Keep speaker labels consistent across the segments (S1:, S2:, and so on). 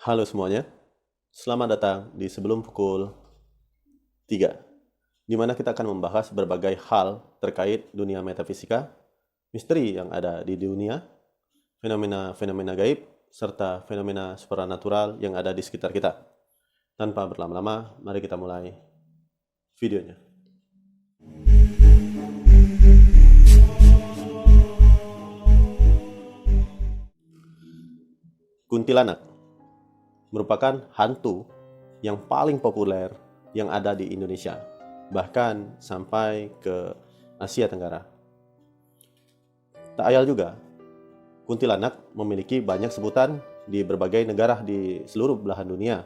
S1: Halo semuanya, selamat datang di Sebelum Pukul 3, di mana kita akan membahas berbagai hal terkait dunia metafisika, misteri yang ada di dunia, fenomena-fenomena gaib, serta fenomena supranatural yang ada di sekitar kita. Tanpa berlama-lama, mari kita mulai videonya. Kuntilanak merupakan hantu yang paling populer yang ada di Indonesia, bahkan sampai ke Asia Tenggara. Tak ayal juga, kuntilanak memiliki banyak sebutan di berbagai negara di seluruh belahan dunia,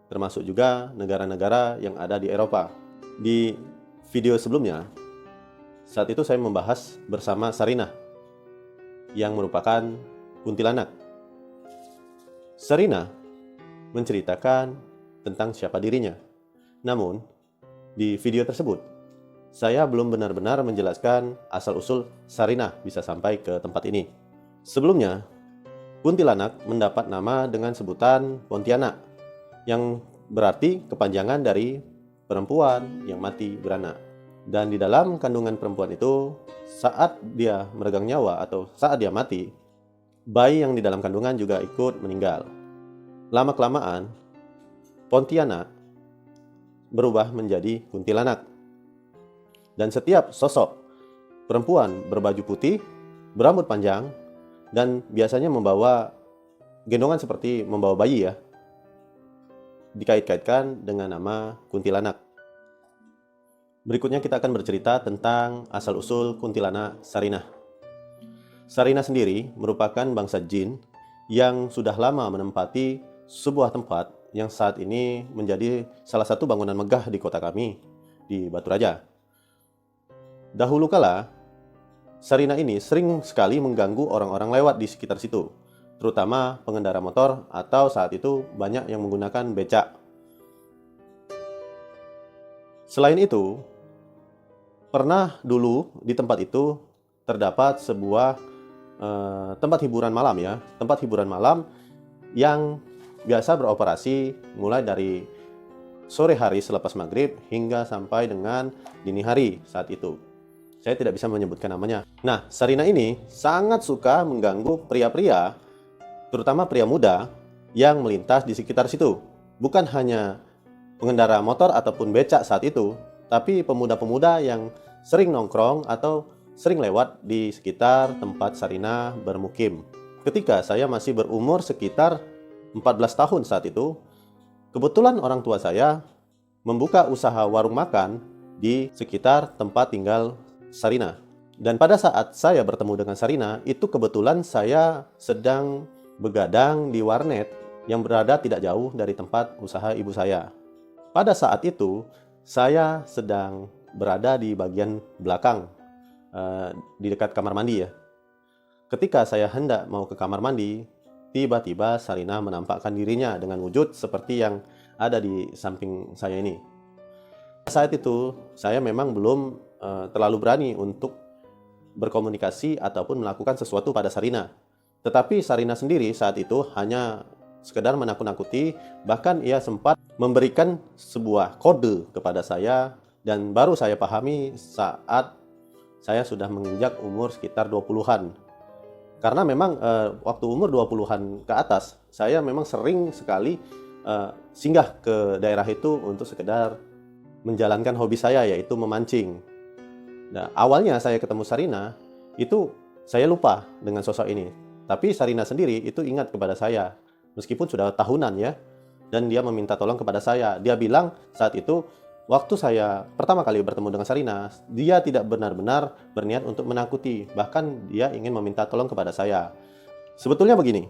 S1: termasuk juga negara-negara yang ada di Eropa. Di video sebelumnya, saat itu saya membahas bersama Sarinah, yang merupakan kuntilanak. Sarinah menceritakan tentang siapa dirinya. Namun, di video tersebut, saya belum benar-benar menjelaskan asal-usul Sarinah bisa sampai ke tempat ini. Sebelumnya, kuntilanak mendapat nama dengan sebutan Pontianak, yang berarti kepanjangan dari perempuan yang mati beranak. Dan di dalam kandungan perempuan itu, saat dia meregang nyawa atau saat dia mati, bayi yang di dalam kandungan juga ikut meninggal. Lama-kelamaan, Pontianak berubah menjadi kuntilanak. Dan setiap sosok perempuan berbaju putih, berambut panjang, dan biasanya membawa gendongan seperti membawa bayi ya, dikait-kaitkan dengan nama kuntilanak. Berikutnya kita akan bercerita tentang asal-usul kuntilanak Sarinah. Sarinah sendiri merupakan bangsa jin yang sudah lama menempati sebuah tempat yang saat ini menjadi salah satu bangunan megah di kota kami, di Batu Raja. Dahulu kala, Sarinah ini sering sekali mengganggu orang-orang lewat di sekitar situ, terutama pengendara motor atau saat itu banyak yang menggunakan becak. Selain itu, pernah dulu di tempat itu terdapat sebuah tempat hiburan malam ya, tempat hiburan malam yang biasa beroperasi mulai dari sore hari selepas maghrib hingga sampai dengan dini hari saat itu. Saya tidak bisa menyebutkan namanya. Nah, Sarinah ini sangat suka mengganggu pria-pria, terutama pria muda yang melintas di sekitar situ. Bukan hanya pengendara motor ataupun becak saat itu, tapi pemuda-pemuda yang sering nongkrong atau sering lewat di sekitar tempat Sarinah bermukim. Ketika saya masih berumur sekitar 14 tahun saat itu, kebetulan orang tua saya membuka usaha warung makan di sekitar tempat tinggal Sarinah. Dan pada saat saya bertemu dengan Sarinah, itu kebetulan saya sedang begadang di warnet yang berada tidak jauh dari tempat usaha ibu saya. Pada saat itu, saya sedang berada di bagian belakang, di dekat kamar mandi ya. Ketika saya hendak mau ke kamar mandi, tiba-tiba Sarinah menampakkan dirinya dengan wujud seperti yang ada di samping saya ini. Saat itu, saya memang belum terlalu berani untuk berkomunikasi ataupun melakukan sesuatu pada Sarinah. Tetapi Sarinah sendiri saat itu hanya sekedar menakut-nakuti, bahkan ia sempat memberikan sebuah kode kepada saya, dan baru saya pahami saat saya sudah menginjak umur sekitar 20-an. Karena memang waktu umur 20-an ke atas, saya memang sering sekali singgah ke daerah itu untuk sekedar menjalankan hobi saya, yaitu memancing. Nah, awalnya saya ketemu Sarinah, itu saya lupa dengan sosok ini. Tapi Sarinah sendiri itu ingat kepada saya, meskipun sudah tahunan ya. Dan dia meminta tolong kepada saya. Dia bilang saat itu, waktu saya pertama kali bertemu dengan Sarinah, dia tidak benar-benar berniat untuk menakuti. Bahkan dia ingin meminta tolong kepada saya. Sebetulnya begini,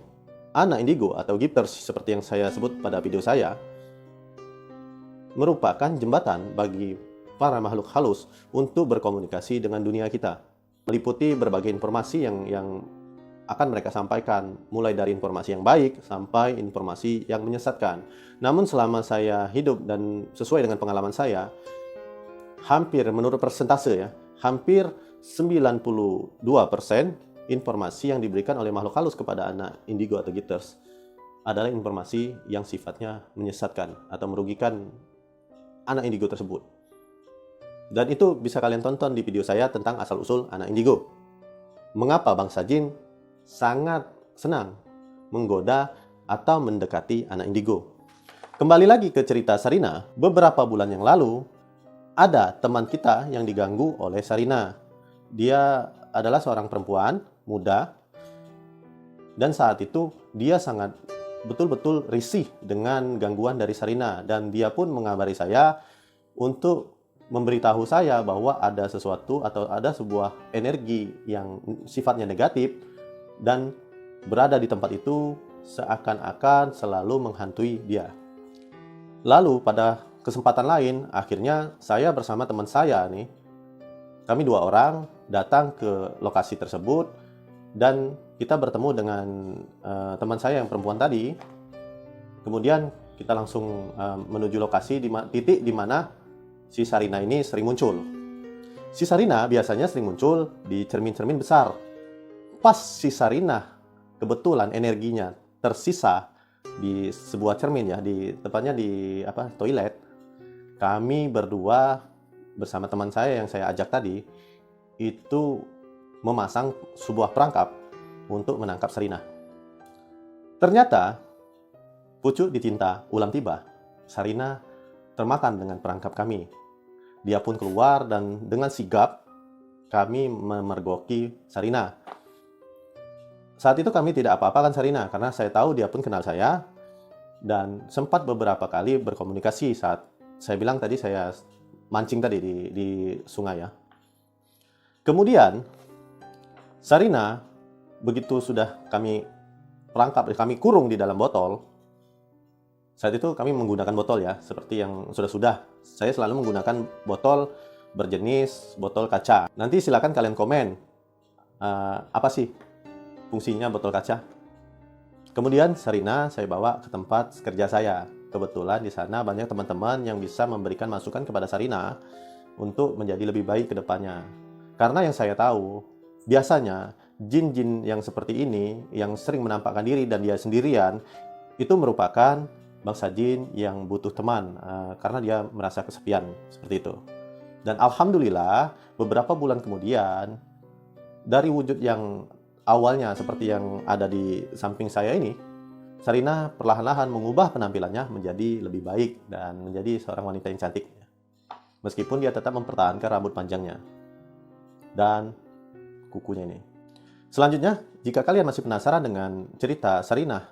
S1: anak indigo atau gifters seperti yang saya sebut pada video saya, merupakan jembatan bagi para makhluk halus untuk berkomunikasi dengan dunia kita. Meliputi berbagai informasi yang akan mereka sampaikan, mulai dari informasi yang baik sampai informasi yang menyesatkan. Namun selama saya hidup dan sesuai dengan pengalaman saya, hampir menurut persentase ya, hampir 92% informasi yang diberikan oleh makhluk halus kepada anak indigo atau gifters adalah informasi yang sifatnya menyesatkan atau merugikan anak indigo tersebut. Dan itu bisa kalian tonton di video saya tentang asal-usul anak indigo. Mengapa bangsa jin sangat senang menggoda atau mendekati anak indigo. Kembali lagi ke cerita Sarina, beberapa bulan yang lalu ada teman kita yang diganggu oleh Sarina. Dia adalah seorang perempuan muda, dan saat itu dia sangat betul-betul risih dengan gangguan dari Sarina, dan dia pun mengabari saya untuk memberitahu saya bahwa ada sesuatu atau ada sebuah energi yang sifatnya negatif dan berada di tempat itu seakan-akan selalu menghantui dia. Lalu pada kesempatan lain, akhirnya saya bersama teman saya nih, kami 2 orang datang ke lokasi tersebut dan kita bertemu dengan teman saya yang perempuan tadi. Kemudian kita langsung menuju lokasi titik di mana si Sarina ini sering muncul. Si Sarina biasanya sering muncul di cermin-cermin besar. Pas si Sarina kebetulan energinya tersisa di sebuah cermin ya, tepatnya di toilet. Kami berdua bersama teman saya yang saya ajak tadi itu memasang sebuah perangkap untuk menangkap Sarina. Ternyata pucuk dicinta ulam tiba, Sarina termakan dengan perangkap kami. Dia pun keluar dan dengan sigap kami memergoki Sarina. Saat itu kami tidak apa-apakan Sarina karena saya tahu dia pun kenal saya dan sempat beberapa kali berkomunikasi saat saya bilang tadi saya mancing tadi di sungai ya. Kemudian Sarina begitu sudah kami perangkap, kami kurung di dalam botol. Saat itu kami menggunakan botol ya, seperti yang sudah-sudah. Saya selalu menggunakan botol berjenis botol kaca. Nanti silakan kalian komen apa sih fungsinya botol kaca. Kemudian Sarina saya bawa ke tempat kerja saya. Kebetulan di sana banyak teman-teman yang bisa memberikan masukan kepada Sarina untuk menjadi lebih baik ke depannya. Karena yang saya tahu, biasanya jin-jin yang seperti ini, yang sering menampakkan diri dan dia sendirian, itu merupakan bangsa jin yang butuh teman, karena dia merasa kesepian, seperti itu. Dan alhamdulillah, beberapa bulan kemudian, dari wujud yang awalnya seperti yang ada di samping saya ini, Sarina perlahan-lahan mengubah penampilannya menjadi lebih baik dan menjadi seorang wanita yang cantik. Meskipun dia tetap mempertahankan rambut panjangnya dan kukunya ini. Selanjutnya, jika kalian masih penasaran dengan cerita Sarina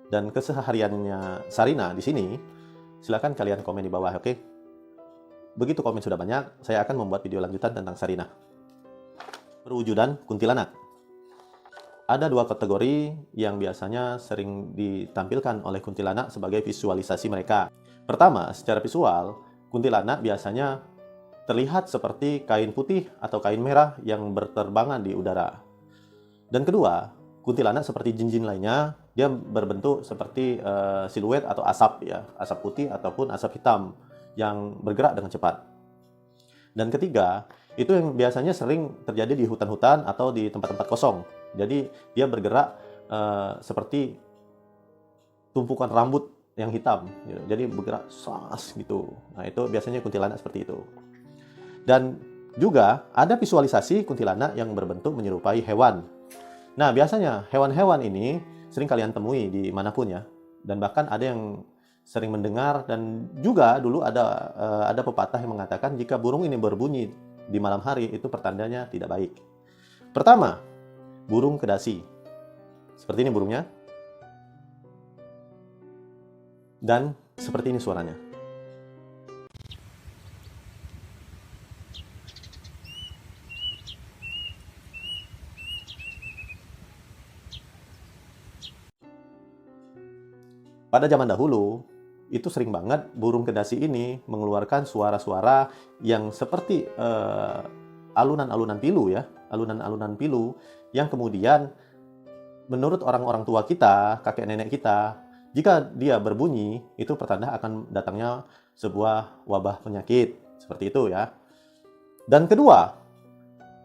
S1: dan kesehariannya Sarina di sini, silakan kalian komen di bawah, oke? Begitu komen sudah banyak, saya akan membuat video lanjutan tentang Sarina. Perwujudan kuntilanak. Ada 2 kategori yang biasanya sering ditampilkan oleh kuntilanak sebagai visualisasi mereka. Pertama, secara visual, kuntilanak biasanya terlihat seperti kain putih atau kain merah yang berterbangan di udara. Dan kedua, kuntilanak seperti jin-jin lainnya, dia berbentuk seperti siluet atau asap ya, asap putih ataupun asap hitam yang bergerak dengan cepat. Dan ketiga, itu yang biasanya sering terjadi di hutan-hutan atau di tempat-tempat kosong. Jadi dia bergerak seperti tumpukan rambut yang hitam, gitu. Jadi bergerak sas gitu. Nah itu biasanya kuntilanak seperti itu. Dan juga ada visualisasi kuntilanak yang berbentuk menyerupai hewan. Nah biasanya hewan-hewan ini sering kalian temui di manapun ya. Dan bahkan ada yang sering mendengar, dan juga dulu ada pepatah yang mengatakan jika burung ini berbunyi di malam hari itu pertandanya tidak baik. Pertama, burung kedasi. Seperti ini burungnya. Dan seperti ini suaranya. Pada zaman dahulu, itu sering banget burung kedasi ini mengeluarkan suara-suara yang seperti alunan-alunan pilu ya, alunan-alunan pilu yang kemudian menurut orang-orang tua kita, kakek nenek kita, jika dia berbunyi itu pertanda akan datangnya sebuah wabah penyakit, seperti itu ya. Dan kedua,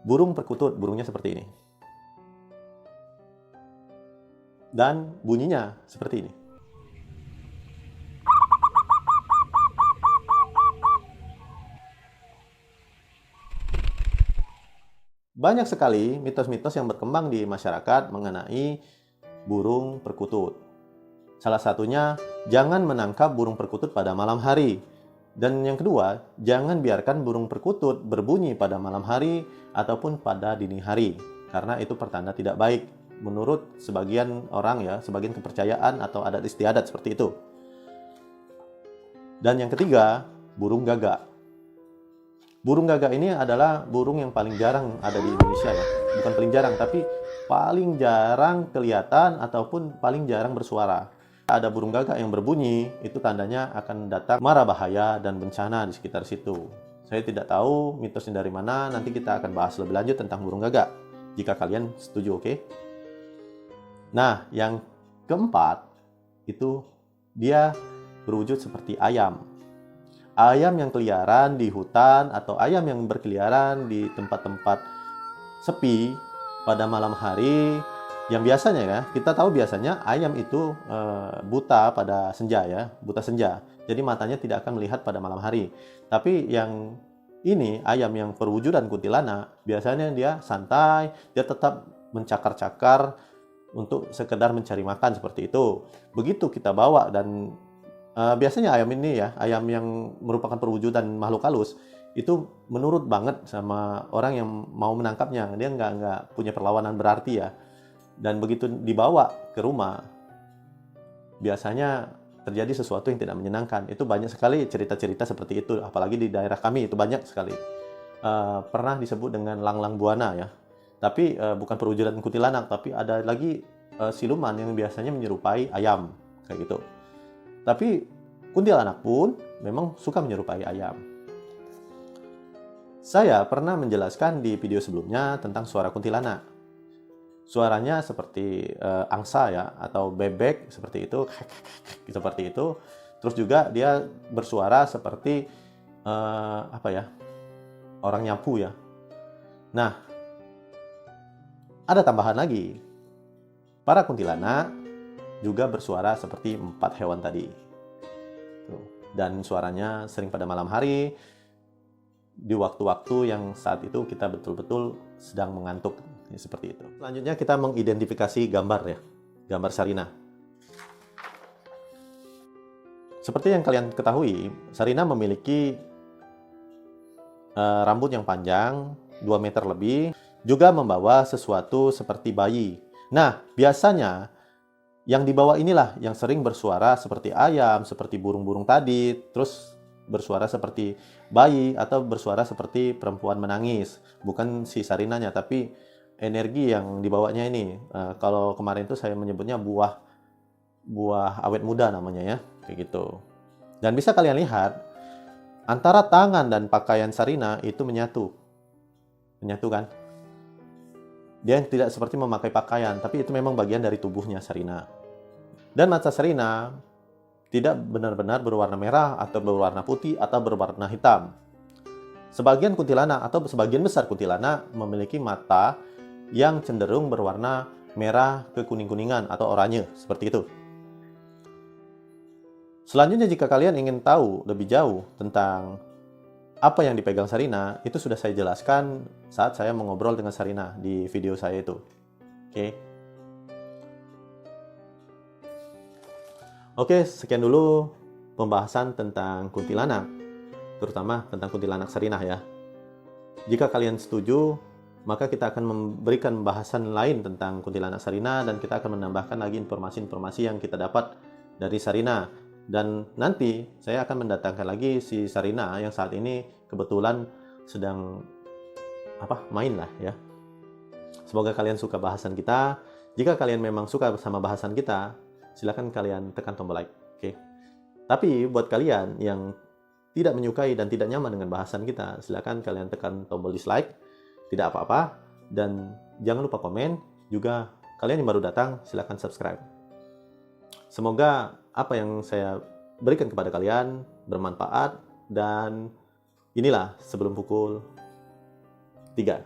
S1: burung perkutut, burungnya seperti ini. dan bunyinya seperti ini. Banyak sekali mitos-mitos yang berkembang di masyarakat mengenai burung perkutut. Salah satunya, jangan menangkap burung perkutut pada malam hari. Dan yang kedua, jangan biarkan burung perkutut berbunyi pada malam hari ataupun pada dini hari, karena itu pertanda tidak baik menurut sebagian orang ya, sebagian kepercayaan atau adat istiadat seperti itu. Dan yang ketiga, burung gagak. Burung gagak ini adalah burung yang paling jarang ada di Indonesia ya. Bukan paling jarang, tapi paling jarang kelihatan ataupun paling jarang bersuara. Ada burung gagak yang berbunyi, itu tandanya akan datang mara bahaya dan bencana di sekitar situ. Saya tidak tahu mitosnya dari mana, nanti kita akan bahas lebih lanjut tentang burung gagak. Jika kalian setuju, oke? Nah, yang keempat, itu dia berwujud seperti ayam. Ayam yang keliaran di hutan atau ayam yang berkeliaran di tempat-tempat sepi pada malam hari, yang biasanya ya, kita tahu biasanya ayam itu buta pada senja ya, buta senja. Jadi matanya tidak akan melihat pada malam hari. Tapi yang ini ayam yang perwujudan kuntilanak, biasanya dia santai, dia tetap mencakar-cakar untuk sekedar mencari makan seperti itu. Begitu kita bawa dan biasanya ayam ini ya, ayam yang merupakan perwujudan makhluk halus, itu menurut banget sama orang yang mau menangkapnya. Dia nggak punya perlawanan berarti ya. Dan begitu dibawa ke rumah, biasanya terjadi sesuatu yang tidak menyenangkan. Itu banyak sekali cerita-cerita seperti itu, apalagi di daerah kami itu banyak sekali. Pernah disebut dengan langlang buana ya. Tapi bukan perwujudan kuntilanak, tapi ada lagi siluman yang biasanya menyerupai ayam, kayak gitu. Tapi kuntilanak pun memang suka menyerupai ayam. Saya pernah menjelaskan di video sebelumnya tentang suara kuntilanak. Suaranya seperti angsa ya, atau bebek seperti itu, seperti itu. Terus juga dia bersuara seperti apa ya, orang nyapu ya. Nah, ada tambahan lagi. Para kuntilanak juga bersuara seperti 4 hewan tadi. Dan suaranya sering pada malam hari, di waktu-waktu yang saat itu kita betul-betul sedang mengantuk, seperti itu. Selanjutnya kita mengidentifikasi gambar ya, gambar Sarina. Seperti yang kalian ketahui, Sarina memiliki rambut yang panjang, 2 meter lebih, juga membawa sesuatu seperti bayi. Nah, biasanya yang dibawa inilah yang sering bersuara seperti ayam, seperti burung-burung tadi, terus bersuara seperti bayi atau bersuara seperti perempuan menangis. Bukan si Sarinanya, tapi energi yang dibawanya ini. Kalau kemarin itu saya menyebutnya buah awet muda namanya ya, kayak gitu. Dan bisa kalian lihat, antara tangan dan pakaian Sarina itu menyatu. Menyatu kan? Dia tidak seperti memakai pakaian, tapi itu memang bagian dari tubuhnya Sarina. Dan mata Sarina tidak benar-benar berwarna merah atau berwarna putih atau berwarna hitam. Sebagian kuntilanak atau sebagian besar kuntilanak memiliki mata yang cenderung berwarna merah ke kuning-kuningan atau oranye, seperti itu. Selanjutnya, jika kalian ingin tahu lebih jauh tentang apa yang dipegang Sarina, itu sudah saya jelaskan saat saya mengobrol dengan Sarina di video saya itu. Oke, sekian dulu pembahasan tentang kuntilanak, terutama tentang kuntilanak Sarina ya. Jika kalian setuju, maka kita akan memberikan bahasan lain tentang kuntilanak Sarina dan kita akan menambahkan lagi informasi-informasi yang kita dapat dari Sarina. Dan nanti saya akan mendatangkan lagi si Sarina yang saat ini kebetulan sedang main lah ya. Semoga kalian suka bahasan kita. Jika kalian memang suka sama bahasan kita, silakan kalian tekan tombol like. Tapi buat kalian yang tidak menyukai dan tidak nyaman dengan bahasan kita, silakan kalian tekan tombol dislike. Tidak apa-apa. Dan jangan lupa komen. Juga kalian yang baru datang, silakan subscribe. Semoga apa yang saya berikan kepada kalian bermanfaat, dan inilah sebelum pukul 3.